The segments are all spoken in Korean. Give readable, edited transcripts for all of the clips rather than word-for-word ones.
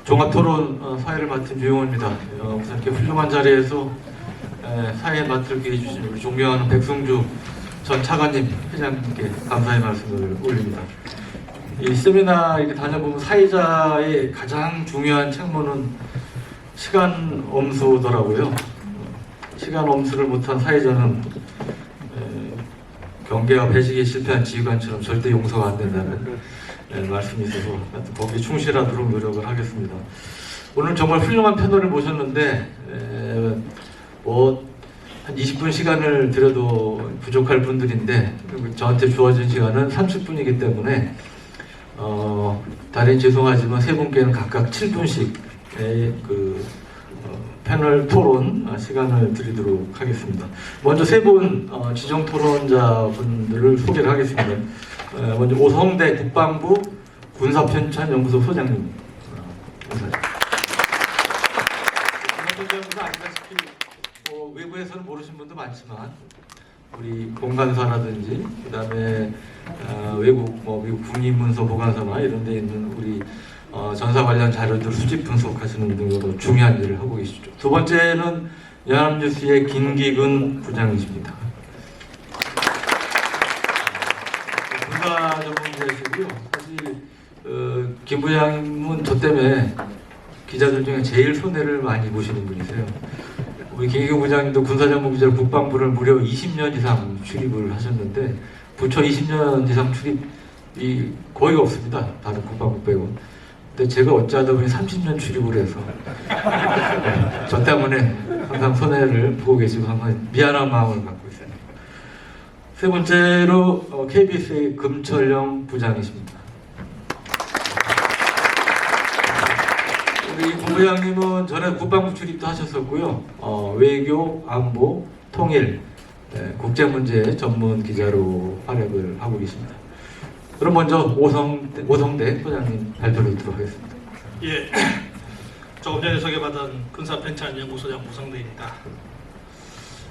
종합토론 사회를 맡은 유용호입니다. 우선 이렇게 훌륭한 자리에서 사회 맡게 해주신 우리 존경하는 백승주 전 차관님 회장님께 감사의 말씀을 올립니다. 이 세미나 이렇게 다녀보면 사회자의 가장 중요한 책무는 시간 엄수더라고요. 시간 엄수를 못한 사회자는 경계와 배식에 실패한 지휘관처럼 절대 용서가 안 된다는 말씀이 있어서 거기에 충실하도록 노력을 하겠습니다. 오늘 정말 훌륭한 패널을 모셨는데 한 20분 시간을 드려도 부족할 분들인데 저한테 주어진 시간은 30분이기 때문에 다른 죄송하지만 세 분께는 각각 7분씩 패널 토론 시간을 드리도록 하겠습니다. 먼저 세 분 지정 토론자분들을 소개를 하겠습니다. 먼저 오성대 국방부 군사편찬연구소 소장님. 군사편찬연구소 아시다시피 외부에서는 모르시는 분도 많지만 우리 공간사라든지 그다음에 외국 미국 국립문서 보관소나 이런 데 있는 우리 전사 관련 자료들 수집 분석하시는 등으로 중요한 일을 하고 계시죠. 두 번째는 연합뉴스의 김기근 부장이십니다. 군사 전문가이시고요. 사실 김 부장님은 저 때문에 기자들 중에 제일 손해를 많이 보시는 분이세요. 우리 김기근 부장님도 군사 전문 기자로 국방부를 무려 20년 이상 출입을 하셨는데 부처 20년 이상 출입이 거의 없습니다. 다른 국방부 빼고. 근데 제가 어찌하다 보니 30년 출입을 해서 저 때문에 항상 손해를 보고 계시고 항상 미안한 마음을 갖고 있어요. 세 번째로 KBS의 금철영 부장이십니다. 우리 금 부장님은 전에 국방부 출입도 하셨었고요. 외교, 안보, 통일, 국제문제 전문 기자로 활약을 하고 계십니다. 그럼 먼저 오성대 소장님 발표를 듣도록 하겠습니다. 예, 조금 전에 소개받은 군사편찬연구소장 오성대입니다.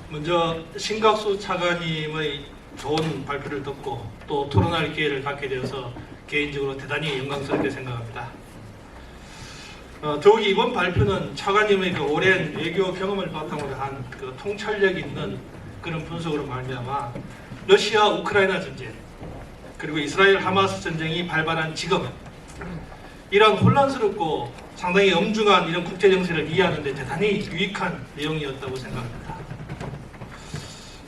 먼저 신각수 차관님의 좋은 발표를 듣고 또 토론할 기회를 갖게 되어서 개인적으로 대단히 영광스럽게 생각합니다. 더욱이 이번 발표는 차관님의 그 오랜 외교 경험을 바탕으로 한 그 통찰력 있는 그런 분석으로 말미암아 러시아 우크라이나 전쟁 그리고 이스라엘 하마스 전쟁이 발발한 지금 이런 혼란스럽고 상당히 엄중한 이런 국제 정세를 이해하는 데 대단히 유익한 내용이었다고 생각합니다.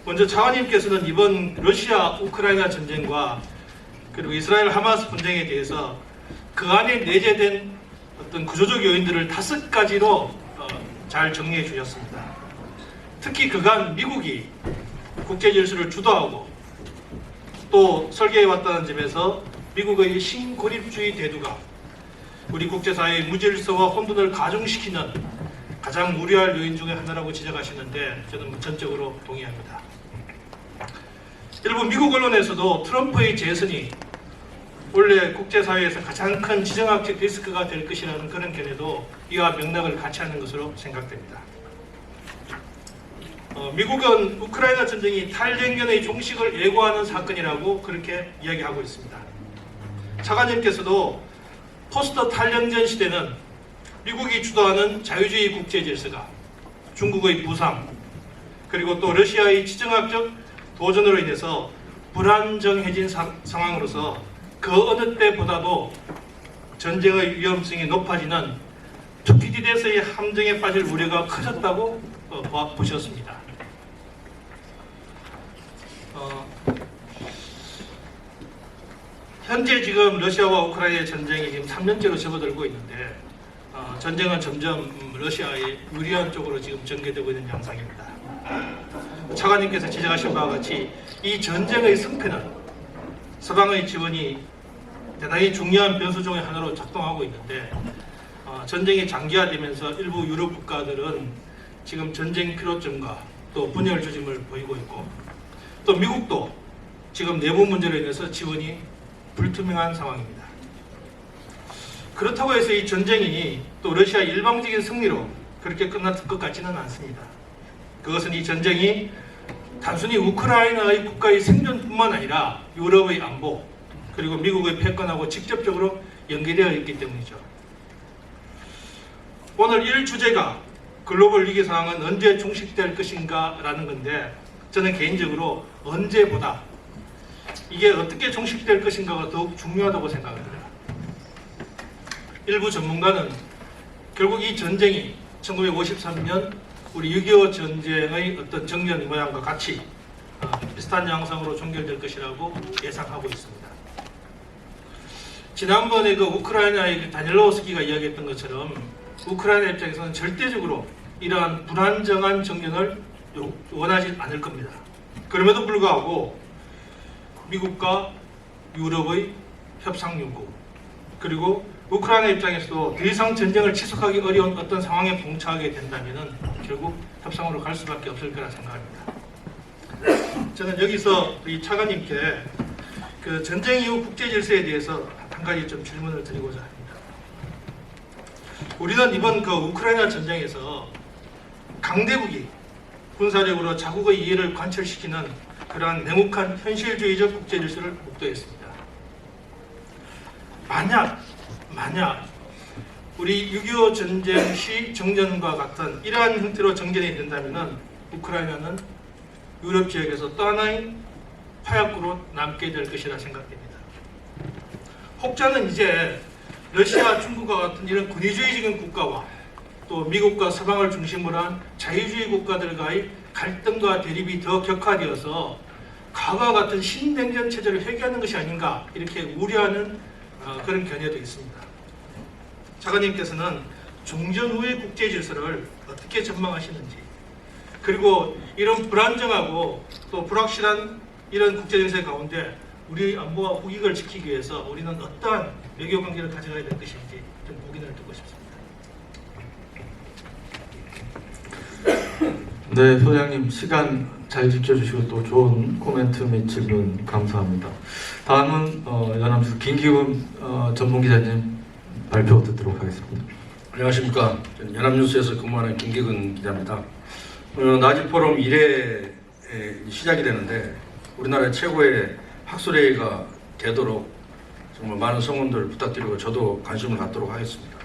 먼저 차관님께서는 이번 러시아 우크라이나 전쟁과 그리고 이스라엘 하마스 분쟁에 대해서 그 안에 내재된 어떤 구조적 요인들을 5가지로 잘 정리해 주셨습니다. 특히 그간 미국이 국제 질서를 주도하고 또 설계해 왔다는 점에서 미국의 신고립주의 태도가 우리 국제사회의 무질서와 혼돈을 가중시키는 가장 우려할 요인 중에 하나라고 지적하시는데 저는 전적으로 동의합니다. 일부 미국 언론에서도 트럼프의 재선이 원래 국제사회에서 가장 큰 지정학적 리스크가 될 것이라는 그런 견해도 이와 맥락을 같이 하는 것으로 생각됩니다. 미국은 우크라이나 전쟁이 탈lengen의 종식을 예고하는 사건이라고 그렇게 이야기하고 있습니다. 차관님께서도 포스트 탈lengen 시대는 미국이 주도하는 자유주의 국제 질서가 중국의 부상 그리고 또 러시아의 지정학적 도전으로 인해서 불안정해진 상황으로서 그 어느 때보다도 전쟁의 위험성이 높아지는 투키디데스의 함정에 빠질 우려가 커졌다고 보셨습니다. 현재 지금 러시아와 우크라이나의 전쟁이 지금 3년째로 접어들고 있는데 전쟁은 점점 러시아의 유리한 쪽으로 지금 전개되고 있는 양상입니다. 차관님께서 지적하신 바와 같이 이 전쟁의 승패는 서방의 지원이 대단히 중요한 변수 중의 하나로 작동하고 있는데 전쟁이 장기화되면서 일부 유럽 국가들은 지금 전쟁 필요점과 또 분열 조짐을 보이고 있고 또 미국도 지금 내부 문제로 인해서 지원이 불투명한 상황입니다. 그렇다고 해서 이 전쟁이 또 러시아 일방적인 승리로 그렇게 끝났을 것 같지는 않습니다. 그것은 이 전쟁이 단순히 우크라이나의 국가의 생존뿐만 아니라 유럽의 안보 그리고 미국의 패권하고 직접적으로 연계되어 있기 때문이죠. 오늘 1주제가 글로벌 위기 상황은 언제 종식될 것인가 라는 건데, 저는 개인적으로 언제보다 이게 어떻게 종식될 것인가가 더욱 중요하다고 생각합니다. 일부 전문가는 결국 이 전쟁이 1953년 우리 6.25 전쟁의 어떤 정년 모양과 같이 비슷한 양상으로 종결될 것이라고 예상하고 있습니다. 지난번에 그 우크라이나의 다닐로우스키가 이야기했던 것처럼 우크라이나 입장에서는 절대적으로 이러한 불안정한 정년을 원하지 않을 겁니다. 그럼에도 불구하고 미국과 유럽의 협상 요구, 그리고 우크라이나 입장에서도 더 이상 전쟁을 지속하기 어려운 어떤 상황에 봉착하게 된다면 결국 협상으로 갈 수밖에 없을 거라 생각합니다. 저는 여기서 이 차관님께 그 전쟁 이후 국제 질서에 대해서 한 가지 좀 질문을 드리고자 합니다. 우리는 이번 그 우크라이나 전쟁에서 강대국이 군사력으로 자국의 이해를 관철시키는 그러한 냉혹한 현실주의적 국제 질서를 목도했습니다. 만약 우리 6.25 전쟁 시 정전과 같은 이러한 형태로 정전이 된다면 우크라이나는 유럽 지역에서 또 하나의 파약구로 남게 될 것이라 생각됩니다. 혹자는 이제 러시아, 중국과 같은 이런 군의주의적인 국가와 또 미국과 서방을 중심으로 한 자유주의 국가들과의 갈등과 대립이 더 격화되어서 과거와 같은 신냉전 체제를 회귀하는 것이 아닌가 이렇게 우려하는 그런 견해도 있습니다. 차관님께서는 종전 후의 국제 질서를 어떻게 전망하시는지, 그리고 이런 불안정하고 또 불확실한 이런 국제 질서 가운데 우리 안보와 국익을 지키기 위해서 우리는 어떠한 외교 관계를 가져가야 될 것인지 좀 고민을 듣고 싶습니다. 네, 소장님 시간 잘 지켜주시고 또 좋은 코멘트 및 질문 감사합니다. 다음은 연합뉴스 김기훈 전문기자님 발표 듣도록 하겠습니다. 안녕하십니까. 저는 연합뉴스에서 근무하는 김기근 기자입니다. 나집 포럼 1회에 시작이 되는데 우리나라 최고의 학술회의가 되도록 정말 많은 성원들 부탁드리고 저도 관심을 갖도록 하겠습니다.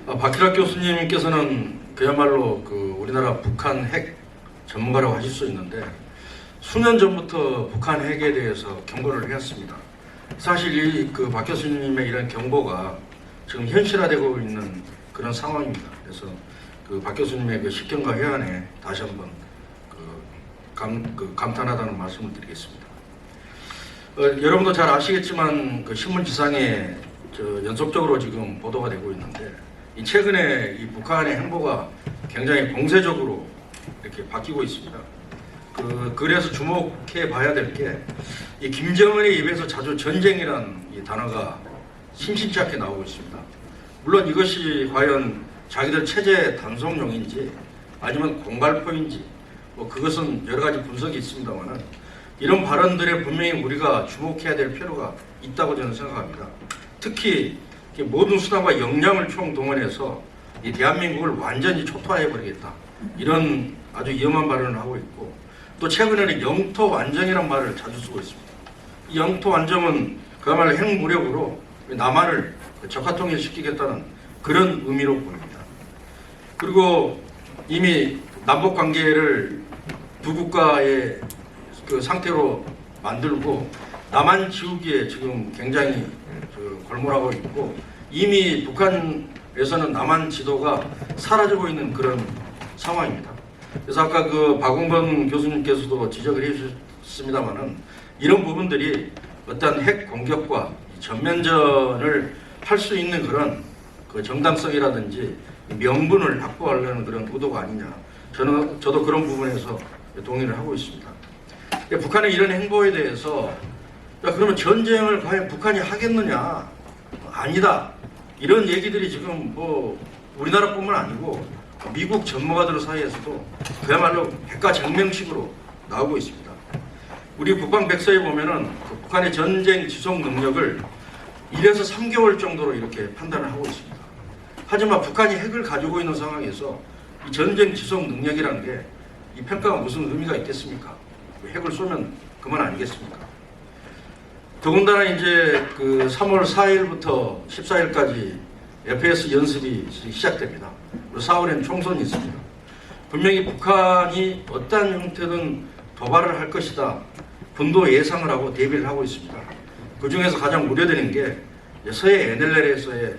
박희락 교수님께서는 그야말로 그 우리나라 북한 핵 전문가라고 하실 수 있는데 수년 전부터 북한 핵에 대해서 경고를 해왔습니다. 사실 그 박 교수님의 이런 경고가 지금 현실화되고 있는 그런 상황입니다. 그래서 그 박 교수님의 그 식견과 회한에 다시 한번 감탄하다는 말씀을 드리겠습니다. 여러분도 잘 아시겠지만 그 신문 지상에 연속적으로 지금 보도가 되고 있는데 최근에 이 북한의 행보가 굉장히 공세적으로 이렇게 바뀌고 있습니다. 그래서 주목해 봐야 될 게 이 김정은의 입에서 자주 전쟁이란 이 단어가 심심치 않게 나오고 있습니다. 물론 이것이 과연 자기들 체제 단속용인지 아니면 공갈포인지 그것은 여러 가지 분석이 있습니다만 이런 발언들에 분명히 우리가 주목해야 될 필요가 있다고 저는 생각합니다. 특히 모든 수단과 역량을 총동원해서 이 대한민국을 완전히 초토화해버리겠다. 이런 아주 위험한 발언을 하고 있고 또 최근에는 영토 완전이라는 말을 자주 쓰고 있습니다. 이 영토 완전은 그야말로 핵무력으로 남한을 적화통일시키겠다는 그런 의미로 보입니다. 그리고 이미 남북관계를 두 국가의 그 상태로 만들고 남한 지우기에 지금 굉장히 골몰하고 있고 이미 북한에서는 남한 지도가 사라지고 있는 그런 상황입니다. 그래서 아까 그 박웅건 교수님께서도 지적을 해주셨습니다만은 이런 부분들이 어떤 핵 공격과 전면전을 할 수 있는 그런 그 정당성이라든지 명분을 확보하려는 그런 의도가 아니냐. 저도 그런 부분에서 동의를 하고 있습니다. 북한의 이런 행보에 대해서 그러면 전쟁을 과연 북한이 하겠느냐? 아니다. 이런 얘기들이 지금 우리나라뿐만 아니고 미국 전문가들 사이에서도 그야말로 백과쟁명식으로 나오고 있습니다. 우리 국방백서에 보면은 북한의 전쟁 지속 능력을 1에서 3개월 정도로 이렇게 판단을 하고 있습니다. 하지만 북한이 핵을 가지고 있는 상황에서 이 전쟁 지속 능력이라는 게 이 평가가 무슨 의미가 있겠습니까? 핵을 쏘면 그만 아니겠습니까? 더군다나 이제 그 3월 4일부터 14일까지 FPS 연습이 시작됩니다. 그리고 4월에는 총선이 있습니다. 분명히 북한이 어떠한 형태든 도발을 할 것이다. 군도 예상을 하고 대비를 하고 있습니다. 그 중에서 가장 우려되는 게 서해 NLL에서의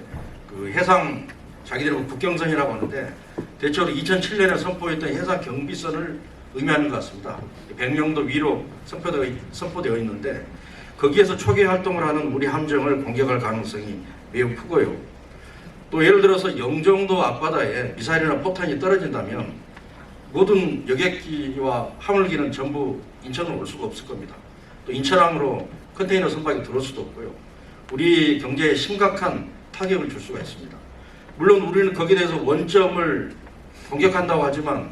그 해상 자기들은 국경선이라고 하는데 대체로 2007년에 선포했던 해상 경비선을 의미하는 것 같습니다. 백령도 위로 선포되어 있는데 거기에서 초기 활동을 하는 우리 함정을 공격할 가능성이 매우 크고요. 또 예를 들어서 영종도 앞바다에 미사일이나 포탄이 떨어진다면 모든 여객기와 화물기는 전부 인천으로 올 수가 없을 겁니다. 또 인천항으로 컨테이너 선박이 들어올 수도 없고요. 우리 경제에 심각한 타격을 줄 수가 있습니다. 물론 우리는 거기에 대해서 원점을 공격한다고 하지만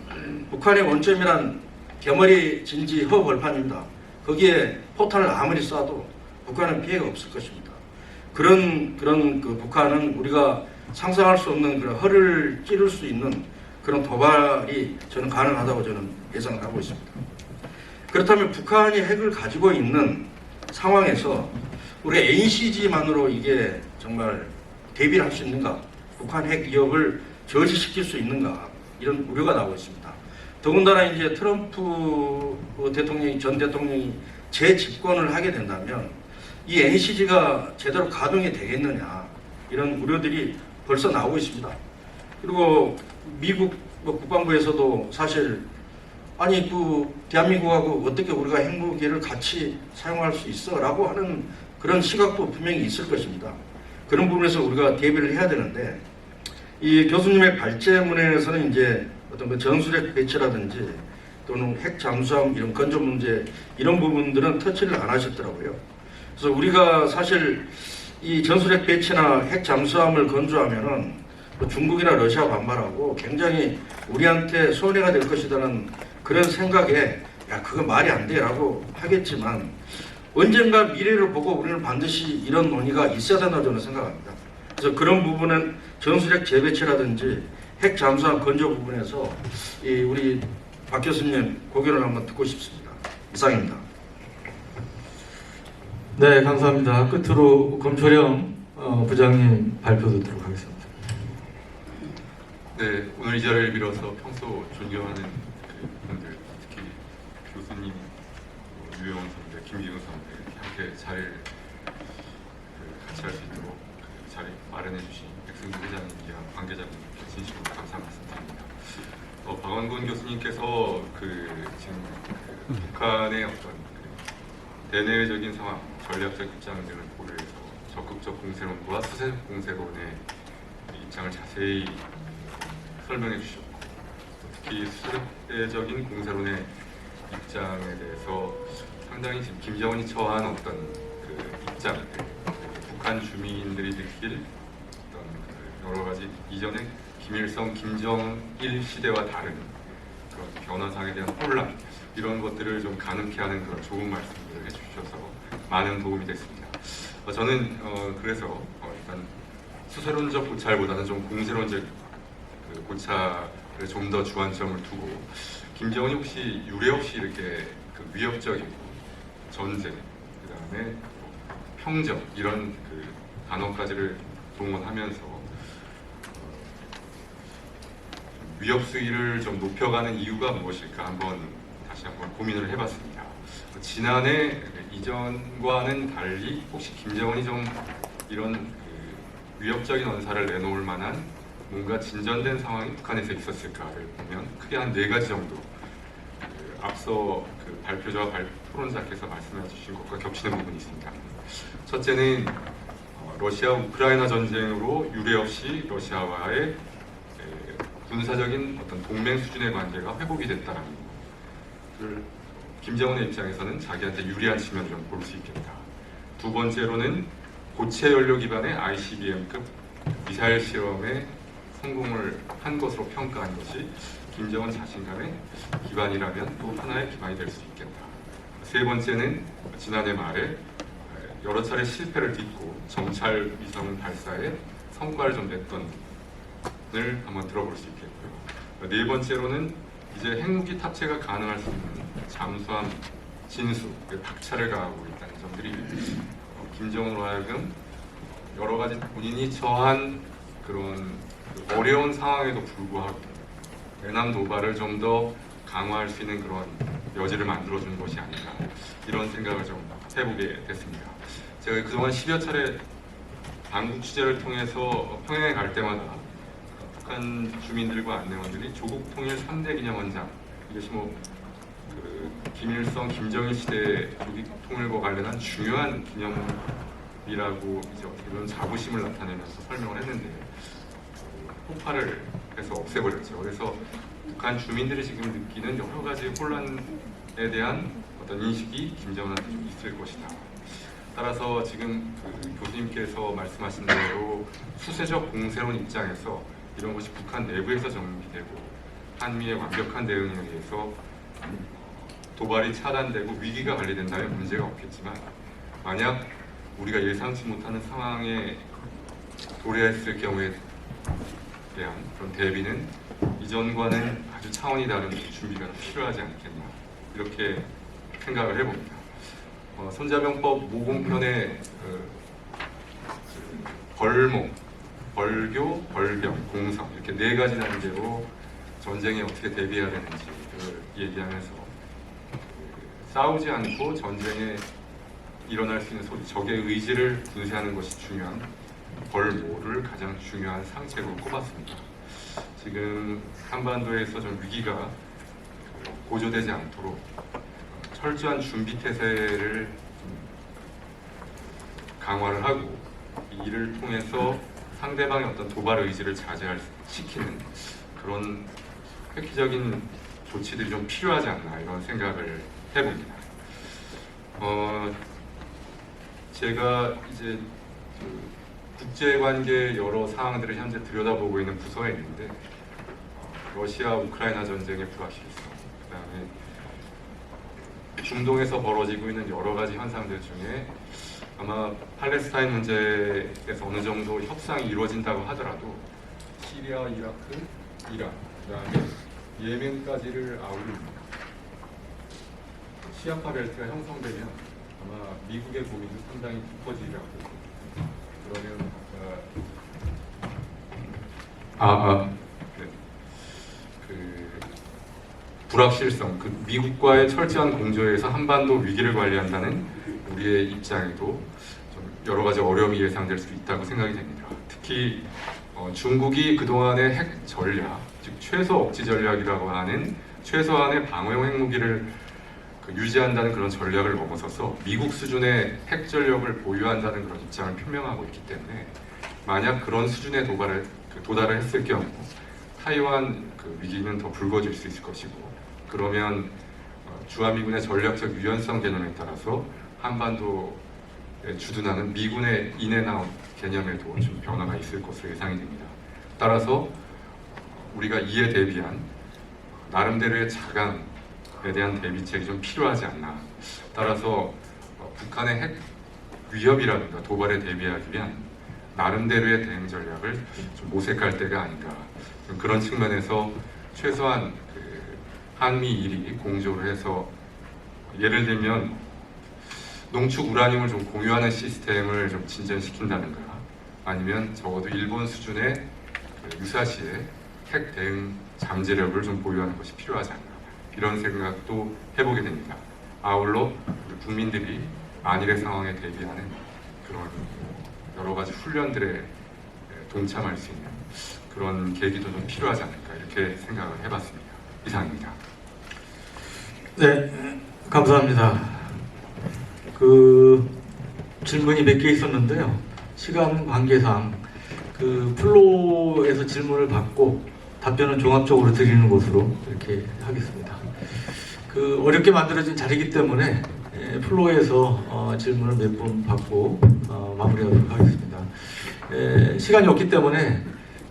북한의 원점이란 개머리 진지 허벌판입니다. 거기에 포탄을 아무리 쏴도 북한은 피해가 없을 것입니다. 그런 그 북한은 우리가 상상할 수 없는 그런 허를 찌를 수 있는 그런 도발이 저는 가능하다고 저는 예상을 하고 있습니다. 그렇다면 북한이 핵을 가지고 있는 상황에서 우리가 NCG만으로 이게 정말 대비를 할 수 있는가? 북한 핵 위협을 저지시킬 수 있는가? 이런 우려가 나오고 있습니다. 더군다나 이제 트럼프 전 대통령이 재집권을 하게 된다면 이 NCG가 제대로 가동이 되겠느냐 이런 우려들이 벌써 나오고 있습니다. 그리고 미국 국방부에서도 사실 아니 그 대한민국하고 어떻게 우리가 핵무기를 같이 사용할 수 있어라고 하는 그런 시각도 분명히 있을 것입니다. 그런 부분에서 우리가 대비를 해야 되는데 이 교수님의 발제문에서는 이제 어떤 그 전술핵 배치라든지 또는 핵 잠수함 이런 건조 문제 이런 부분들은 터치를 안 하셨더라고요. 그래서 우리가 사실 이 전술핵 배치나 핵 잠수함을 건조하면은 중국이나 러시아 반발하고 굉장히 우리한테 손해가 될 것이라는 그런 생각에 야 그거 말이 안 돼라고 하겠지만 언젠가 미래를 보고 우리는 반드시 이런 논의가 있어야 된다고 저는 생각합니다. 그래서 그런 부분은 전술핵 재배치라든지 핵 잠수함 건조 부분에서 우리 박 교수님 고견을 한번 듣고 싶습니다. 이상입니다. 네, 감사합니다. 끝으로 검철영 부장님 발표 듣도록 하겠습니다. 네, 오늘 이 자리를 빌어서 평소 존경하는 분들, 특히 교수님, 유영원 선배, 김기훈 선배 함께 자리를 같이 할 수 있도록 자리 마련해 주신 백승주 회장님이랑 관계자분들께 진심으로 감사 말씀드립니다. 박원근 교수님께서 지금 북한의 어떤 대내외적인 상황, 전략적 입장 등을 고려해서 적극적 공세론과 수세적 공세론의 입장을 자세히 설명해 주셨고 특히 수세적인 공세론의 입장에 대해서 상당히 지금 김정은이 처한 어떤 그 입장들, 북한 주민들이 느낄 어떤 여러 가지 이전의 김일성, 김정일 시대와 다른 그런 변화상에 대한 혼란 이런 것들을 좀 가능케 하는 그런 좋은 말씀들을 해주셔서 많은 도움이 됐습니다. 저는 그래서 일단 수세론적 고찰보다는 좀 공세론적 고찰에 좀 더 주안점을 두고 김정은이 혹시 유례 없이 이렇게 그 위협적이고 전쟁, 그 다음에 평정 이런 그 단어까지를 동원하면서 위협 수위를 좀 높여가는 이유가 무엇일까 다시 한번 고민을 해봤습니다. 지난해 이전과는 달리 혹시 김정은이 좀 이런 그 위협적인 언사를 내놓을 만한 뭔가 진전된 상황이 북한에서 있었을까를 보면 크게 한 4가지 정도 앞서 그 발표자와 토론자께서 말씀해 주신 것과 겹치는 부분이 있습니다. 첫째는 러시아 우크라이나 전쟁으로 유례 없이 러시아와의 군사적인 어떤 동맹 수준의 관계가 회복이 됐다는 것을 김정은의 입장에서는 자기한테 유리한 측면을 좀 볼 수 있겠다. 두 번째로는 고체 연료 기반의 ICBM급 미사일 실험에 성공을 한 것으로 평가한 것이 김정은 자신감의 기반이라면 또 하나의 기반이 될 수 있겠다. 세 번째는 지난해 말에 여러 차례 실패를 딛고 정찰 위성 발사에 성과를 좀 냈던 을 한번 들어볼 수 있겠고요. 네 번째로는 이제 핵무기 탑재가 가능할 수 있는 잠수함 진수, 박차를 가하고 있다는 점들이 김정은으로 하여금 여러 가지 본인이 처한 그런 그 어려운 상황에도 불구하고 외남 도발을 좀 더 강화할 수 있는 그런 여지를 만들어주는 것이 아닌가 이런 생각을 좀 해보게 됐습니다. 제가 그동안 10여 차례 방북 취재를 통해서 평양에 갈 때마다 북한 주민들과 안내원들이 조국 통일 3대 기념원장 이것이 그 김일성, 김정일 시대 조국 통일과 관련한 중요한 기념이라고 이제 어떻게 보면 자부심을 나타내면서 설명을 했는데 폭발을 해서 없애버렸죠. 그래서 북한 주민들이 지금 느끼는 여러 가지 혼란에 대한 어떤 인식이 김정은한테 좀 있을 것이다. 따라서 지금 그 교수님께서 말씀하신 대로 수세적 공세론 입장에서 이런 것이 북한 내부에서 정비되고 한미의 완벽한 대응에 의해서 도발이 차단되고 위기가 관리된다면 문제가 없겠지만 만약 우리가 예상치 못하는 상황에 도래했을 경우에 대한 그런 대비는 이전과는 아주 차원이 다른 준비가 필요하지 않겠나 이렇게 생각을 해봅니다. 손자병법 모공편의 벌목, 벌교, 벌병, 공성 이렇게 4가지 단계로 전쟁에 어떻게 대비해야 되는지를 얘기하면서 싸우지 않고 전쟁에 일어날 수 있는 적의 의지를 분쇄하는 것이 중요한 벌모를 가장 중요한 상책으로 꼽았습니다. 지금 한반도에서 좀 위기가 고조되지 않도록 철저한 준비 태세를 강화를 하고 이 일을 통해서 상대방의 어떤 도발 의지를 자제시키는 그런 획기적인 조치들이 좀 필요하지 않나 이런 생각을 해봅니다. 제가 이제 국제관계 여러 사항들을 현재 들여다보고 있는 부서에 있는데 러시아 우크라이나 전쟁의 불확실성, 그다음에 중동에서 벌어지고 있는 여러 가지 현상들 중에 아마 팔레스타인 문제에서 어느 정도 협상이 이루어진다고 하더라도 시리아, 이라크, 이란, 그다음에 예멘까지를 아우르는 시아파 벨트가 형성되면 아마 미국의 고민도 상당히 깊어지리라고 그러면 네. 그 불확실성, 그 미국과의 철저한 공조에서 한반도 위기를 관리한다는 우리의 입장에도 좀 여러 가지 어려움이 예상될 수 있다고 생각이 됩니다. 특히 중국이 그동안의 핵 전략, 즉 최소 억지 전략이라고 하는 최소한의 방어용 핵무기를 유지한다는 그런 전략을 넘어서서 미국 수준의 핵 전력을 보유한다는 그런 입장을 표명하고 있기 때문에 만약 그런 수준의 도달을 했을 경우 타이완 위기는 더 불거질 수 있을 것이고 그러면 주한미군의 전략적 유연성 개념에 따라서 한반도에 주둔하는 미군의 인앤아웃 개념에도 좀 변화가 있을 것으로 예상이 됩니다. 따라서 우리가 이에 대비한 나름대로의 자강에 대한 대비책이 좀 필요하지 않나. 따라서 북한의 핵 위협이라든가 도발에 대비하기 위한 나름대로의 대응 전략을 좀 모색할 때가 아닌가. 그런 측면에서 최소한 한미일이 공조를 해서 예를 들면 농축 우라늄을 좀 공유하는 시스템을 좀 진전시킨다든가 아니면 적어도 일본 수준의 유사시에 핵 대응 잠재력을 좀 보유하는 것이 필요하지 않나 이런 생각도 해보게 됩니다. 아울러 국민들이 만일의 상황에 대비하는 그런 여러 가지 훈련들에 동참할 수 있는 그런 계기도 좀 필요하지 않을까 이렇게 생각을 해봤습니다. 이상입니다. 네, 감사합니다. 질문이 몇 개 있었는데요. 시간 관계상 플로에서 질문을 받고 답변은 종합적으로 드리는 것으로 이렇게 하겠습니다. 어렵게 만들어진 자리이기 때문에 플로에서 질문을 몇 분 받고 마무리하도록 하겠습니다. 시간이 없기 때문에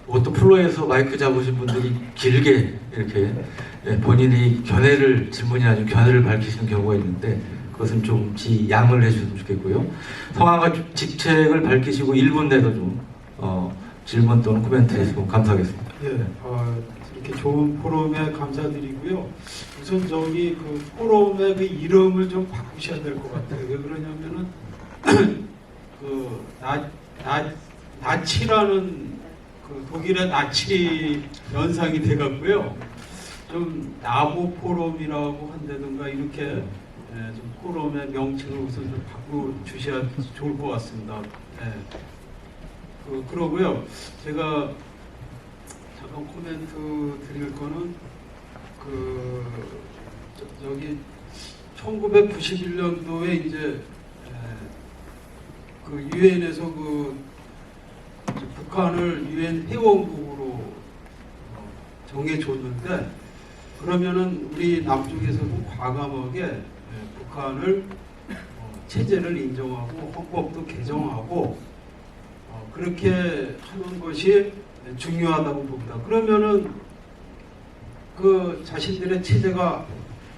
보통 플로에서 마이크 잡으신 분들이 길게 이렇게 본인의 질문이 아니고 견해를 밝히시는 경우가 있는데 그것은 좀 양을 해주셨으면 좋겠고요. 성함과 직책을 밝히시고 1분 내도 좀 질문 또는 코멘트 해주시면 감사하겠습니다. 예, 이렇게 좋은 포럼에 감사드리고요. 우선 포럼의 이름을 좀 바꾸셔야 될 것 같아요. 왜 그러냐면은 나치라는 그 독일의 나치 연상이 돼갖고요. 좀 나보 포럼이라고 한다든가 이렇게 좀 포럼의 명칭을 우선 좀 바꿔 주셔야 좋을 것 같습니다. 그러고요. 제가 잠깐 코멘트 드릴 거는 여기 1991년도에 이제 그 유엔에서 북한을 유엔 회원국으로 정해줬는데, 그러면은 우리 남쪽에서는 과감하게 북한을 체제를 인정하고 헌법도 개정하고 그렇게 하는 것이 중요하다고 봅니다. 그러면은 그 자신들의 체제가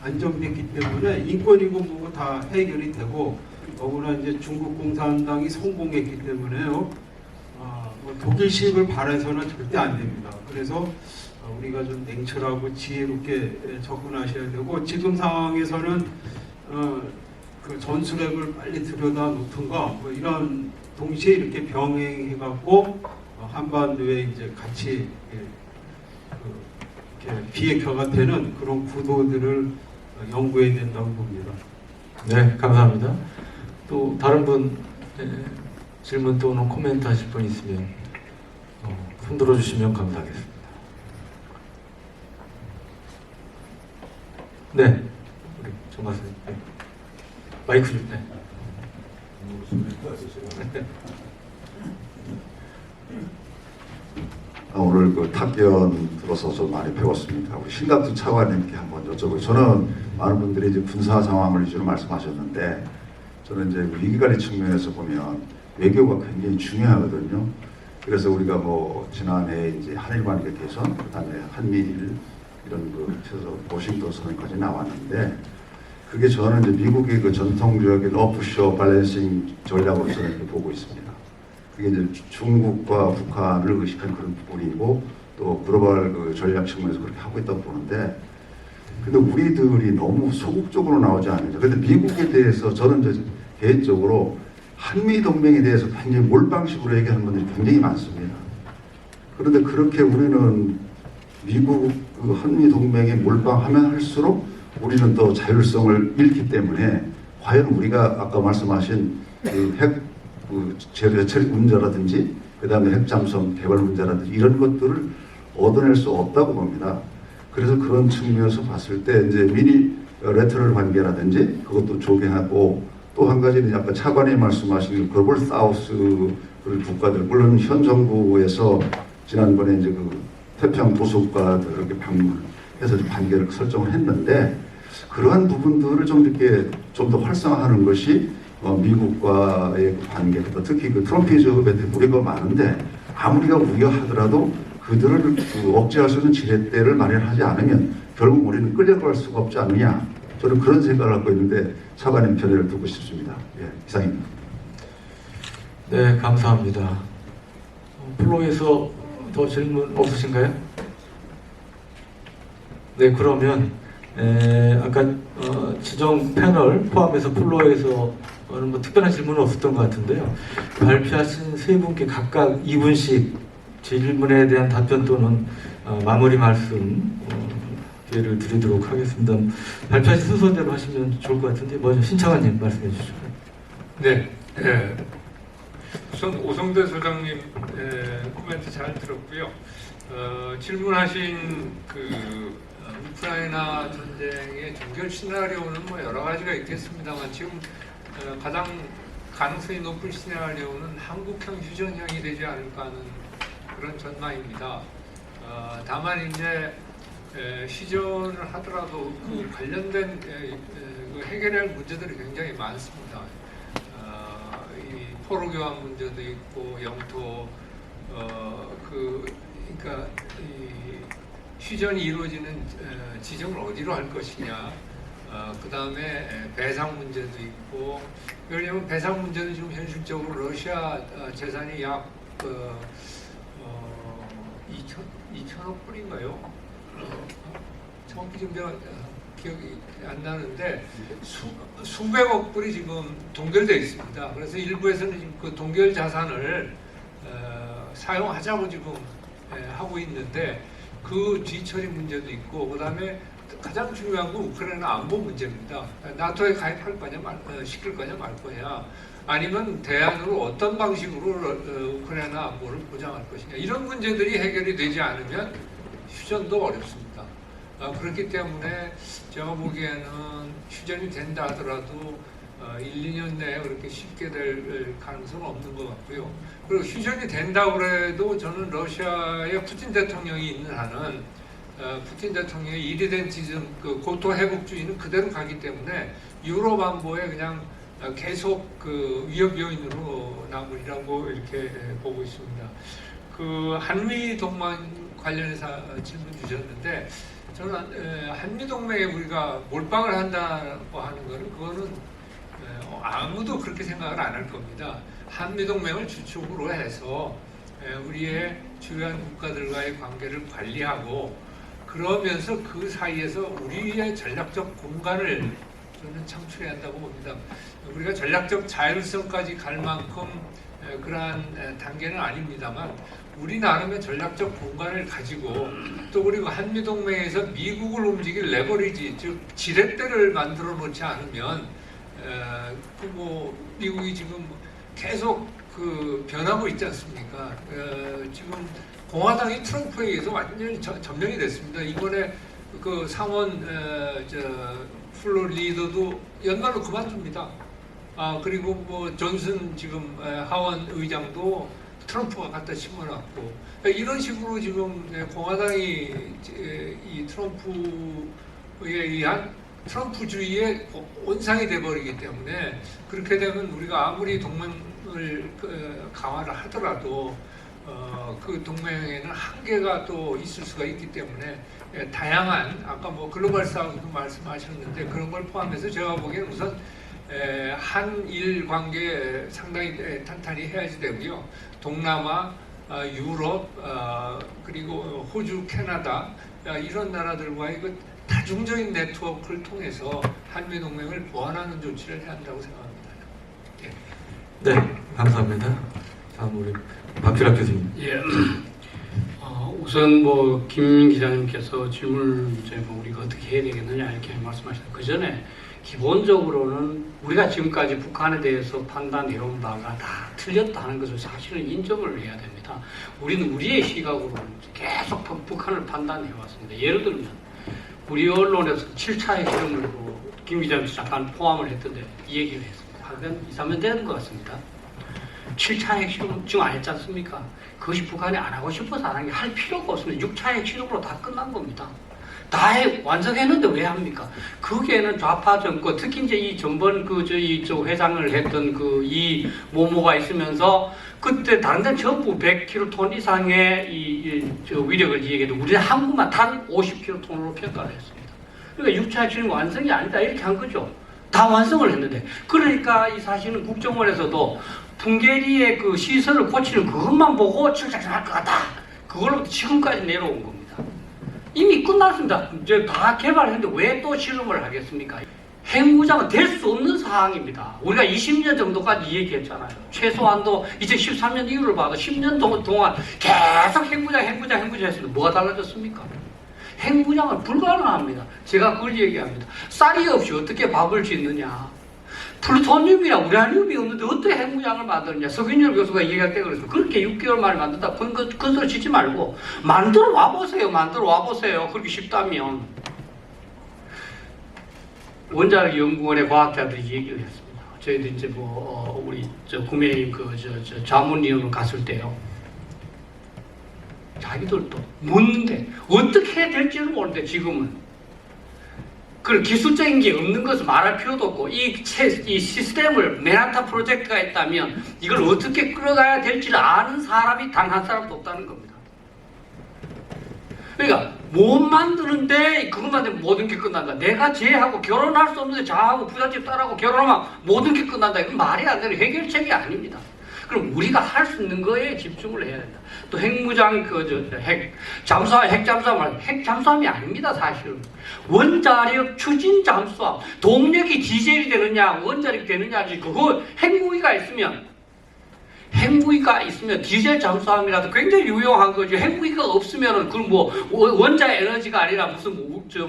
안정됐기 때문에 인권이고 뭐고 다 해결이 되고, 더구나 이제 중국 공산당이 성공했기 때문에요. 뭐 독일식을 바라서는 절대 안 됩니다. 그래서 우리가 좀 냉철하고 지혜롭게 접근하셔야 되고, 지금 상황에서는 그 전술핵을 빨리 들여다 놓던가 뭐 이런 동시에 이렇게 병행해갖고 한반도에 이제 같이 이렇게 비핵화가 되는 그런 구도들을 연구해야 된다고 봅니다. 네, 감사합니다. 또 다른 분 질문 또는 코멘트 하실 분 있으면 손 들어주시면 감사하겠습니다. 네, 우리 정마선 마이크 좀. 네. 오늘 그 탑견 들어서 좀 많이 배웠습니다. 우리 신갑수 차관님께 한번 여쭤보고, 저는 많은 분들이 이제 군사 상황을 위주로 말씀하셨는데, 저는 이제 위기관리 측면에서 보면 외교가 굉장히 중요하거든요. 그래서 우리가 뭐 지난해 이제 한일 관계 개선, 그다음에 한미일 이런 그 최소 워싱턴 선언까지 나왔는데, 그게 저는 이제 미국의 그 전통적인 오프쇼 밸런싱 전략으로서 이렇게 보고 있습니다. 그게 이제 중국과 북한을 의식한 그런 부분이고, 또 글로벌 그 전략 측면에서 그렇게 하고 있다고 보는데, 근데 우리들이 너무 소극적으로 나오지 않느냐. 근데 미국에 대해서 저는 이제 개인적으로 한미 동맹에 대해서 굉장히 몰빵식으로 얘기하는 분들이 굉장히 많습니다. 그런데 그렇게 우리는 미국 그 한미 동맹에 몰빵하면 할수록 우리는 또 자율성을 잃기 때문에, 과연 우리가 아까 말씀하신 그 핵 처리 문제라든지, 그 다음에 핵잠수함 개발 문제라든지 이런 것들을 얻어낼 수 없다고 봅니다. 그래서 그런 측면에서 봤을 때 이제 미니 레터럴 관계라든지 그것도 조개하고, 또 한 가지는 아까 차관이 말씀하신 글로벌 사우스 국가들, 물론 현 정부에서 지난번에 이제 그 태평양 도서국가들 이렇게 방문해서 관계를 설정을 했는데, 그러한 부분들을 좀 이렇게 좀 더 활성화하는 것이 미국과의 그 관계, 특히 그 트럼피즘에 우려가 많은데, 아무리가 우려하더라도 그들을 그 억제할 수 있는 지렛대를 마련하지 않으면 결국 우리는 끌려갈 수가 없지 않느냐. 저는 그런 생각을 하고 있는데, 차관님 편애를 두고 싶습니다. 예, 이상입니다. 네, 감사합니다. 플로에서 더 질문 없으신가요? 네, 그러면 아까 지정 패널 포함해서 플로에서 뭐 특별한 질문은 없었던 것 같은데요. 발표하신 세 분께 각각 2분씩 질문에 대한 답변 또는 마무리 말씀 기회를 드리도록 하겠습니다. 발표하신 순서대로 하시면 좋을 것 같은데, 먼저 신창환님 말씀해 주시죠. 네, 우선 오성대 소장님 코멘트 잘 들었고요. 질문하신 그 우크라이나 전쟁의 종결 시나리오는 뭐 여러 가지가 있겠습니다만, 지금 가장 가능성이 높은 시나리오는 한국형 휴전형이 되지 않을까 하는 그런 전망입니다. 다만 이제 휴전을 하더라도 그 관련된 해결할 문제들이 굉장히 많습니다. 이 포로 교환 문제도 있고, 영토 그러니까 이 휴전이 이루어지는 지점을 어디로 할 것이냐, 그 다음에 배상 문제도 있고, 왜냐하면 배상 문제는 지금 현실적으로 러시아 재산이 약 2천억 불인가요? 정확히 지금 제가 기억이 안 나는데 수백억 불이 지금 동결되어 있습니다. 그래서 일부에서는 지금 그 동결 자산을 사용하자고 지금 하고 있는데 그 뒤처리 문제도 있고 그다음에 가장 중요한 건 우크라이나 안보 문제입니다. 나토에 가입할 거냐 시킬 거냐 말 거냐 아니면 대안으로 어떤 방식으로 우크라이나 안보를 보장할 것이냐 이런 문제들이 해결이 되지 않으면 휴전도 어렵습니다. 그렇기 때문에 제가 보기에는 휴전이 된다 하더라도 1, 2년 내에 그렇게 쉽게 될 가능성은 없는 것 같고요. 그리고 휴전이 된다고 해도 저는 러시아의 푸틴 대통령이 있는 한은 푸틴 대통령의 이리덴티즘, 그 고토 회복주의는 그대로 가기 때문에 유럽 안보에 그냥 계속 그 위협 요인으로 남으리라고 이렇게 보고 있습니다. 그 한미 동맹 관련해서 질문 주셨는데 저는 한미 동맹에 우리가 몰빵을 한다고 하는 거는 그거는 아무도 그렇게 생각을 안 할 겁니다. 한미 동맹을 주축으로 해서 우리의 주요한 국가들과의 관계를 관리하고 그러면서 그 사이에서 우리의 전략적 공간을 저는 창출해야 한다고 봅니다. 우리가 전략적 자율성까지 갈 만큼 그러한 단계는 아닙니다만 우리 나름의 전략적 공간을 가지고 또 그리고 한미동맹에서 미국을 움직일 레버리지 즉 지렛대를 만들어 놓지 않으면 뭐 미국이 지금 계속 그 변하고 있지 않습니까? 지금 공화당이 트럼프에 의해서 완전히 점령이 됐습니다. 이번에 그 상원 플로리더도 연말로 그만둡니다. 그리고 뭐 존슨 지금 하원 의장도 트럼프가 갖다 심어놨고 이런 식으로 지금 공화당이 이 트럼프에 의한 트럼프주의의 온상이 돼버리기 때문에 그렇게 되면 우리가 아무리 동맹을 강화를 하더라도 그 동맹에는 한계가 또 있을 수가 있기 때문에 다양한 아까 뭐 글로벌 사우스도 말씀하셨는데 그런 걸 포함해서 제가 보기에는 우선 한일 관계 상당히 탄탄히 해야지 되고요. 동남아, 유럽, 그리고 호주, 캐나다 이런 나라들과의 그 다중적인 네트워크를 통해서 한미동맹을 보완하는 조치를 해야 한다고 생각합니다. 네, 감사합니다. 다음 우리 박필학 교수님. 예. 우선 뭐 김 기자님께서 질문을 이제 뭐 우리가 어떻게 해야 되겠느냐 이렇게 말씀하셨는데 그 전에 기본적으로는 우리가 지금까지 북한에 대해서 판단해온 바가 다 틀렸다는 것을 사실은 인정을 해야 됩니다. 우리는 우리의 시각으로 계속 북한을 판단해왔습니다. 예를 들면 우리 언론에서 7차 핵실험으로 김 기자님 잠깐 포함을 했던데 이 얘기를 했습니다. 하여간 2, 3년 되는 것 같습니다. 7차 핵실험 지금 안 했지 않습니까? 그것이 북한이 안 하고 싶어서 안 한 게 할 필요가 없습니다. 6차 핵실험으로 다 끝난 겁니다. 다 완성했는데 왜 합니까? 거기에는 좌파 정권, 특히 이제 이 전번 저 회장을 했던 이 모모가 있으면서 그때 다른 데는 전부 100킬로톤 이상의 저 위력을 얘기해도 우리는 한국만 단 50킬로톤으로 평가를 했습니다. 그러니까 6차 핵실험 완성이 아니다 이렇게 한 거죠. 다 완성을 했는데 그러니까 이 사실은 국정원에서도 풍계리의 그 시설을 고치는 그것만 보고 출작할 것 같다. 그걸로부터 지금까지 내려온 겁니다. 이미 끝났습니다. 이제 다 개발했는데 왜 또 실험을 하겠습니까? 핵무장은 될 수 없는 상황입니다. 우리가 20년 정도까지 얘기했잖아요. 최소한도 2013년 이후를 봐도 10년 동안 계속 핵무장 했는데 뭐가 달라졌습니까? 핵무장은 불가능합니다. 제가 그걸 얘기합니다. 쌀이 없이 어떻게 밥을 짓느냐. 플루토늄이나 우라늄이 없는데 어떻게 핵무장을 만드느냐. 서균열 교수가 얘기할 때 그래서 그렇게 6개월 만에 만든다. 그건 소리 짓지 말고 만들어 와보세요. 그렇게 쉽다면. 원자력 연구원의 과학자들이 얘기를 했습니다. 저희도 이제 우리 구매인 자문위원으로 갔을 때요. 자기들도 묻는데 어떻게 해야 될지는 모르는데 지금은 그런 기술적인 게 없는 것을 말할 필요도 없고 이 시스템을 맨하탄 프로젝트가 있다면 이걸 어떻게 끌어가야 될지를 아는 사람이 단 한 사람도 없다는 겁니다. 그러니까 못 만드는데 그것만 되면 모든 게 끝난다. 내가 쟤하고 결혼할 수 없는데 저하고 부잣집 딸하고 결혼하면 모든 게 끝난다. 이건 말이 안 되는 해결책이 아닙니다. 그럼 우리가 할 수 있는 거에 집중을 해야 된다. 또 핵무장 핵 잠수함이 아닙니다. 사실은 원자력 추진 잠수함 동력이 디젤이 되느냐 원자력이 되느냐 그거 핵무기가 있으면 핵무기가 있으면 디젤 잠수함이라도 굉장히 유용한 거죠. 핵무기가 없으면은 그 뭐 원자 에너지가 아니라 무슨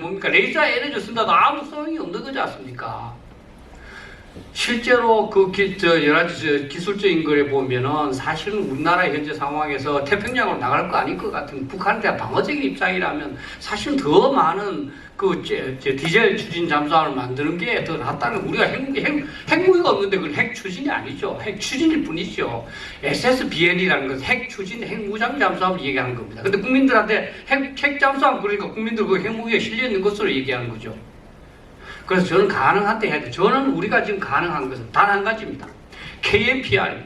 뭡니까 레이저 에너지 쓴다도 아무 소용이 없는 거지 않습니까? 실제로 그 여러 가지 기술적인 거에 보면은 사실은 우리나라 현재 상황에서 태평양으로 나갈 거 아닐 것 같은 북한에 대한 방어적인 입장이라면 사실은 더 많은 그 디젤 추진 잠수함을 만드는 게 더 낫다는, 우리가 핵무기가 없는데 그건 핵 추진이 아니죠. 핵 추진일 뿐이죠. SSBN이라는 것은 핵 추진, 핵무장 잠수함을 얘기하는 겁니다. 근데 국민들한테 핵 잠수함 그러니까 국민들 그 핵무기에 실려 있는 것으로 얘기하는 거죠. 그래서 저는 가능한 때 해야 돼. 저는 우리가 지금 가능한 것은 단 한 가지입니다. KNPR.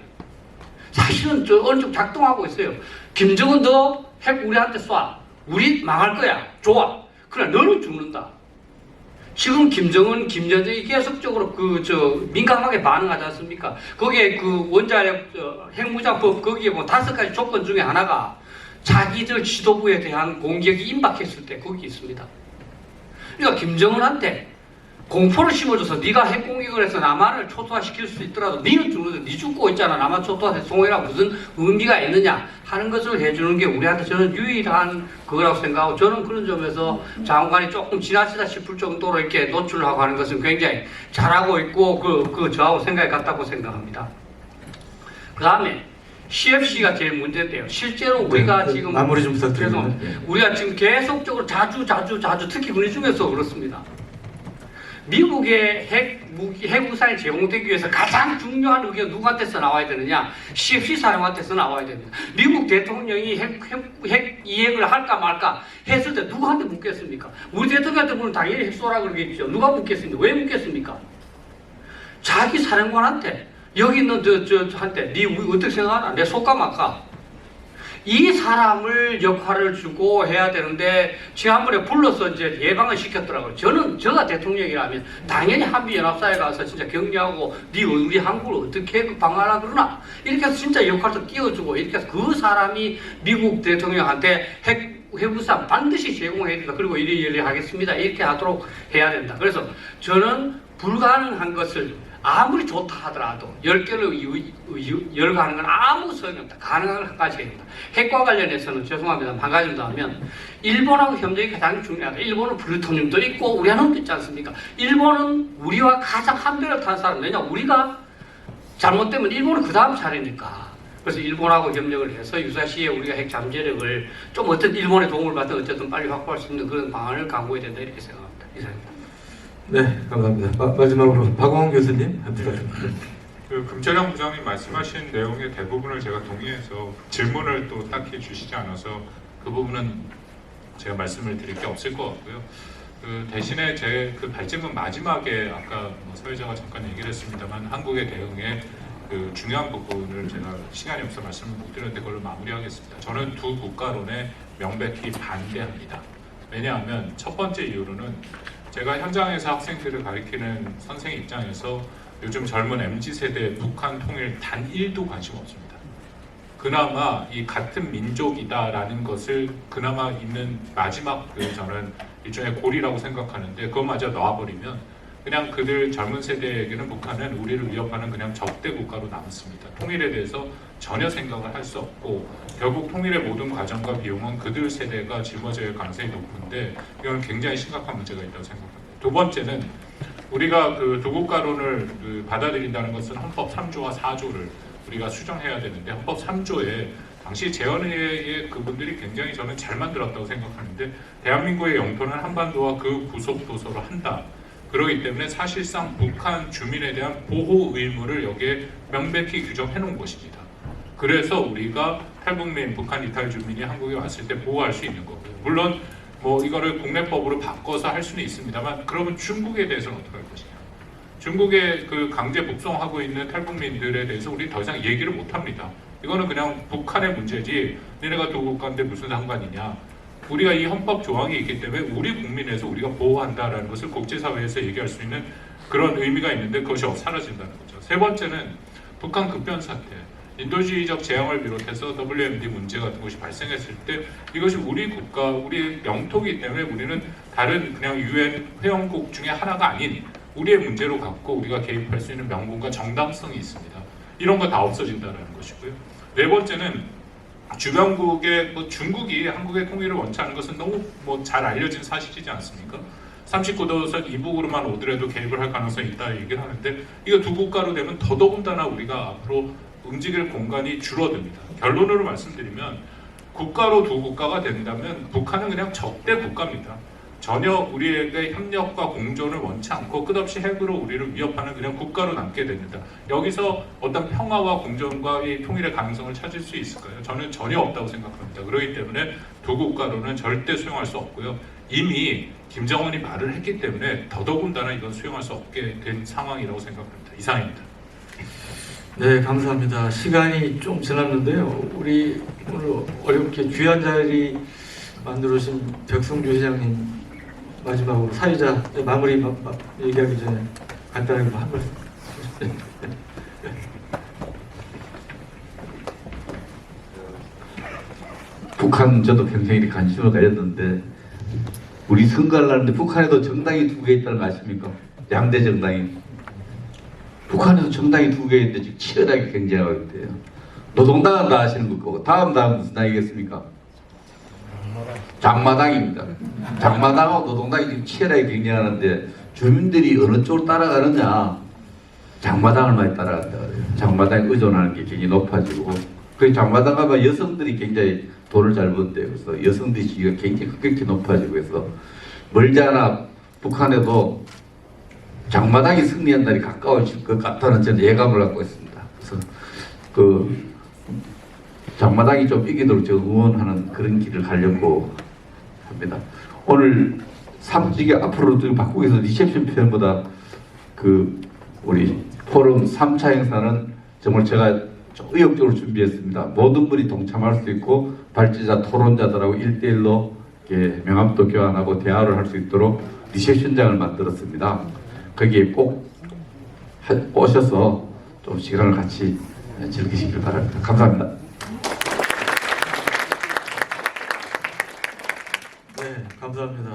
사실은 저 어느 쪽 작동하고 있어요. 김정은 너 핵 우리한테 쏴. 우리 망할 거야. 좋아. 그러나 너는 죽는다. 지금 김정은, 김정은이 계속적으로 민감하게 반응하지 않습니까? 거기에 그 원자력 핵무장법 거기에 뭐 5가지 조건 중에 하나가 자기들 지도부에 대한 공격이 임박했을 때 거기 있습니다. 그러니까 김정은한테 공포를 심어줘서 네가 핵공격을 해서 남한을 초토화시킬 수 있더라도 네는 죽는데 네 죽고 있잖아. 남한 초토화송이랑 무슨 의미가 있느냐 하는 것을 해주는 게 우리한테 저는 유일한 그거라고 생각하고, 저는 그런 점에서 장관이 조금 지나치다 싶을 정도로 이렇게 노출하고 하는 것은 굉장히 잘하고 있고 저하고 생각이 같다고 생각합니다. 그 다음에 CFC가 제일 문제인데요. 실제로 우리가 지금 마무리 좀 부탁드립니다. 우리가 지금 계속적으로 자주 특히 우리 중에서 그렇습니다. 미국의 핵우산이 제공되기 위해서 가장 중요한 의견 누구한테서 나와야 되느냐? CFC 사령한테서 나와야 됩니다. 미국 대통령이 핵 이행을 할까 말까 했을 때 누구한테 묻겠습니까? 우리 대통령한테 물으면 당연히 핵쏘라 그러겠죠. 누가 묻겠습니까? 왜 묻겠습니까? 자기 사령관한테, 여기 있는 한테 네 어떻게 생각하나? 내 속가 말까? 이 사람을 역할을 주고 해야 되는데 지난번에 불러서 이제 예방을 시켰더라고요. 저가 대통령이라면 당연히 한미연합사에 가서 진짜 격려하고 네 우리 한국을 어떻게 방어하라 그러나 이렇게 해서 진짜 역할도 띄워주고 이렇게 해서 그 사람이 미국 대통령한테 핵우산 반드시 제공해야 된다. 그리고 이리 하겠습니다. 이렇게 하도록 해야 된다. 그래서 저는 불가능한 것을 아무리 좋다 하더라도 10개를 열거하는 건 아무 소용이 없다. 가능한 건 한 가지 해야 된다. 핵과 관련해서는 죄송합니다. 한 가지 더 하면 일본하고 협력이 가장 중요하다. 일본은 플루토늄도 있고 우라늄도 있지 않습니까? 일본은 우리와 가장 한 배를 탄 사람. 왜냐? 우리가 잘못되면 일본은 그 다음 차례니까. 그래서 일본하고 협력을 해서 유사시에 우리가 핵 잠재력을 좀 어떤 일본의 도움을 받든 어쨌든 빨리 확보할 수 있는 그런 방안을 강구해야 된다. 이렇게 생각합니다. 이상입니다. 네, 감사합니다. 마지막으로 박광훈 교수님 부탁드립니다. 그 금철영 부장님 말씀하신 내용의 대부분을 제가 동의해서 질문을 또 딱히 주시지 않아서 그 부분은 제가 말씀을 드릴 게 없을 것 같고요. 그 대신에 제 그 발제문 마지막에 아까 사회자가 잠깐 얘기를 했습니다만 한국의 대응에 그 중요한 부분을 제가 시간이 없어 말씀을 못 드렸는데 그걸로 마무리하겠습니다. 저는 두 국가론에 명백히 반대합니다. 왜냐하면 첫 번째 이유로는 제가 현장에서 학생들을 가르치는 선생 입장에서 요즘 젊은 MZ세대의 북한 통일 단 1도 관심 없습니다. 그나마 이 같은 민족이다라는 것을 그나마 있는 마지막 저는 일종의 고리라고 생각하는데 그것마저 놔버리면 그냥 그들 젊은 세대에게는 북한은 우리를 위협하는 그냥 적대 국가로 남습니다. 통일에 대해서 전혀 생각을 할 수 없고 결국 통일의 모든 과정과 비용은 그들 세대가 짊어질 가능성이 높은데 이건 굉장히 심각한 문제가 있다고 생각합니다. 두 번째는 우리가 그 두국가론을 받아들인다는 것은 헌법 3조와 4조를 우리가 수정해야 되는데 헌법 3조에 당시 재헌회의 그분들이 굉장히 저는 잘 만들었다고 생각하는데 대한민국의 영토는 한반도와 그 부속 도서로 한다. 그렇기 때문에 사실상 북한 주민에 대한 보호 의무를 여기에 명백히 규정해 놓은 것입니다. 그래서 우리가 탈북민, 북한 이탈 주민이 한국에 왔을 때 보호할 수 있는 거고요. 물론 뭐 이거를 국내법으로 바꿔서 할 수는 있습니다만 그러면 중국에 대해서는 어떻게 할 것이냐. 중국에 그 강제 북송하고 있는 탈북민들에 대해서 우리 더 이상 얘기를 못 합니다. 이거는 그냥 북한의 문제지 너네가 두 국가인데 무슨 상관이냐. 우리가 이 헌법 조항이 있기 때문에 우리 국민에서 우리가 보호한다라는 것을 국제사회에서 얘기할 수 있는 그런 의미가 있는데 그것이 사라진다는 거죠. 세 번째는 북한 급변 사태. 인도주의적 재앙을 비롯해서 WMD 문제 같은 것이 발생했을 때 이것이 우리 국가, 우리 영토이기 때문에 우리는 다른 그냥 UN 회원국 중에 하나가 아닌 우리의 문제로 갖고 우리가 개입할 수 있는 명분과 정당성이 있습니다. 이런 거 다 없어진다는 것이고요. 네 번째는 주변국의 중국이 한국의 통일을 원치 않는 것은 너무 잘 알려진 사실이지 않습니까? 39도선 이북으로만 오더라도 개입을 할 가능성이 있다 얘기를 하는데 이거 두 국가로 되면 더더군다나 우리가 앞으로 움직일 공간이 줄어듭니다. 결론으로 말씀드리면 국가로 두 국가가 된다면 북한은 그냥 적대 국가입니다. 전혀 우리에게 협력과 공존을 원치 않고 끝없이 핵으로 우리를 위협하는 그냥 국가로 남게 됩니다. 여기서 어떤 평화와 공존과 이 통일의 가능성을 찾을 수 있을까요? 저는 전혀 없다고 생각합니다. 그렇기 때문에 두 국가로는 절대 수용할 수 없고요. 이미 김정은이 말을 했기 때문에 더더군다나 이건 수용할 수 없게 된 상황이라고 생각합니다. 이상입니다. 네, 감사합니다. 시간이 좀 지났는데요. 우리 오늘 어렵게 귀한 자리 만들어주신 백성주 회장님 마지막으로 사회자 마무리 얘기하기 전에 간단하게 한 말씀. 북한 저도 굉장히 관심을 가졌는데 우리 선거를 하는데 북한에도 정당이 2개 있다는 거 아십니까? 양대 정당이. 북한에도 정당이 2개 있는데 지금 치열하게 경쟁하고 있대요. 노동당은 다 아시는 것 거고 다음 무슨 당이겠습니까? 장마당입니다. 장마당하고 노동당이 지금 치열하게 경쟁하는데 주민들이 어느 쪽으로 따라가느냐? 장마당을 많이 따라간다 그래요. 장마당에 의존하는 게 굉장히 높아지고 그 장마당 가면 여성들이 굉장히 돈을 잘 번대요. 그래서 여성들이 지위가 굉장히 급격히 높아지고 해서 멀지 않아 북한에도 장마당이 승리한 날이 가까워질 것 같다는 저는 예감을 갖고 있습니다. 그래서 그 장마당이 좀 이기도록 제가 응원하는 그런 길을 가려고 합니다. 오늘 사무직에 앞으로 바꾸기 위해서 리셉션 표현보다 그 우리 포럼 3차 행사는 정말 제가 의욕적으로 준비했습니다. 모든 분이 동참할 수 있고 발제자 토론자들하고 1대1로 명함도 교환하고 대화를 할 수 있도록 리셉션장을 만들었습니다. 거기에 꼭 오셔서 좀 시간을 같이 즐기시길 바랍니다. 감사합니다. 네, 감사합니다.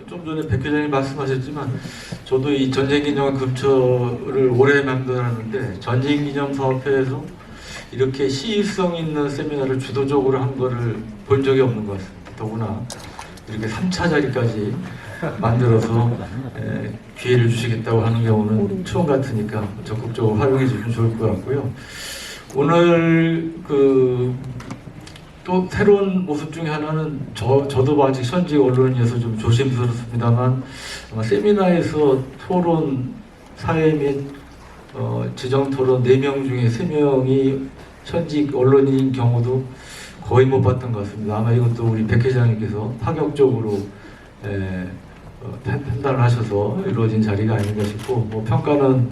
좀 전에 백 회장님 말씀하셨지만 저도 이 전쟁기념 근처를 오래 만들었는데 전쟁기념사업회에서 이렇게 시의성 있는 세미나를 주도적으로 한 거를 본 적이 없는 것 같습니다. 더구나 이렇게 3차 자리까지 만들어서 기회를 주시겠다고 하는 경우는 처음 같으니까 적극적으로 활용해 주시면 좋을 것 같고요. 오늘 또 새로운 모습 중에 하나는 저도 아직 현직 언론인이어서 좀 조심스럽습니다만 아마 세미나에서 토론 사회 및 지정 토론 4명 중에 3명이 현직 언론인인 경우도 거의 못 봤던 것 같습니다. 아마 이것도 우리 백 회장님께서 파격적으로 판단을 하셔서 이루어진 자리가 아닌가 싶고 뭐 평가는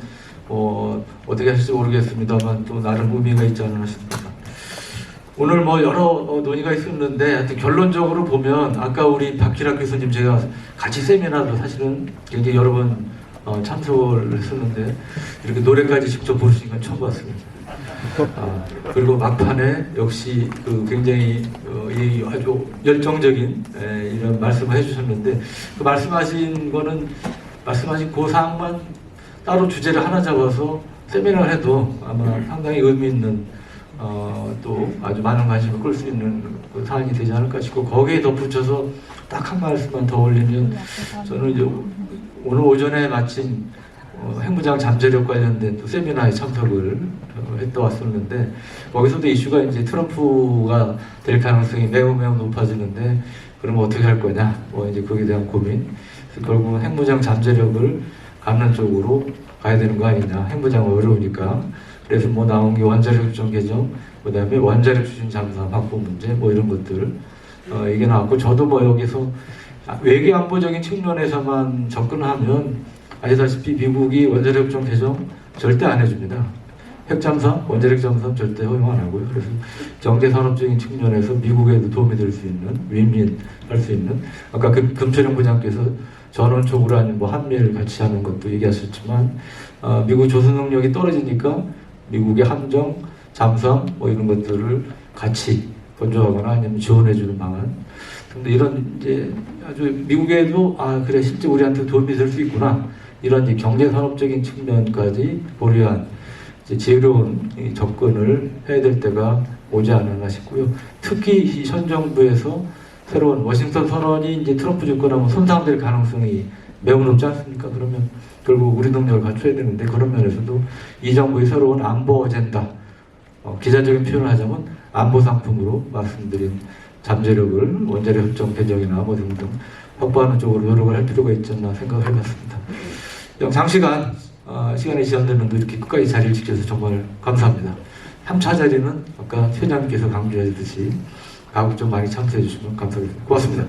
어떻게 하실지 모르겠습니다만 또 나름 의미가 있지 않나 싶습니다. 오늘 뭐 여러 논의가 있었는데 하여튼 결론적으로 보면 아까 우리 박기락 교수님 제가 같이 세미나도 사실은 굉장히 여러 번 참석을 했었는데 이렇게 노래까지 직접 부르신 건 처음 봤습니다. 그리고 막판에 역시 굉장히 아주 열정적인 이런 말씀을 해주셨는데 그 말씀하신 그 사항만 따로 주제를 하나 잡아서 세미나를 해도 아마 상당히 의미 있는 또 아주 많은 관심을 끌 수 있는 그 사안이 되지 않을까 싶고 거기에 덧붙여서 딱 한 말씀만 더 올리면 저는 이제 오늘 오전에 마침 핵무장 잠재력 관련된 또 세미나에 참석을 했다 왔었는데 거기서도 이슈가 이제 트럼프가 될 가능성이 매우 높아지는데 그럼 어떻게 할 거냐 뭐 이제 거기에 대한 고민 그래서 결국은 핵무장 잠재력을 갖는 쪽으로 가야 되는 거 아니냐 핵무장은 어려우니까 그래서 뭐 나온 게 원자력 협정 개정 그다음에 원자력 추진 잠수함 확보 문제 뭐 이런 것들 이게 나왔고 저도 뭐 여기서 외교 안보적인 측면에서만 접근하면 아시다시피 미국이 원자력 협정 개정 절대 안 해줍니다. 핵잠수함, 원자력 잠수함 절대 허용 안 하고요. 그래서 경제산업적인 측면에서 미국에도 도움이 될 수 있는 윈윈할 수 있는 아까 금철영 부장께서 전원적으로 아닌 뭐 한미를 같이 하는 것도 얘기하셨지만 미국 조선 능력이 떨어지니까 미국의 함정, 잠수함 뭐 이런 것들을 같이 건조하거나 아니면 지원해주는 방안. 근데 이런 이제 아주 미국에도 그래 실제 우리한테 도움이 될 수 있구나 이런 이제 경제 산업적인 측면까지 고려한 이제 지혜로운 이 접근을 해야 될 때가 오지 않았나 싶고요. 특히 이 현 정부에서 새로운 워싱턴 선언이 이제 트럼프 집권하면 손상될 가능성이 매우 높지 않습니까? 그러면 결국 우리 능력을 갖춰야 되는데 그런 면에서도 이 정부의 새로운 안보 어젠다, 기자적인 표현을 하자면 안보 상품으로 말씀드린 잠재력을 원자력 협정 개정이나 뭐 등등 확보하는 쪽으로 노력을 할 필요가 있지 않나 생각을 해봤습니다. 장시간 시간이 지연되는데 이렇게 끝까지 자리를 지켜서 정말 감사합니다. 3차 자리는 아까 회장님께서 강조하셨듯이 가급적 많이 참석해 주시면 감사드립니다. 고맙습니다.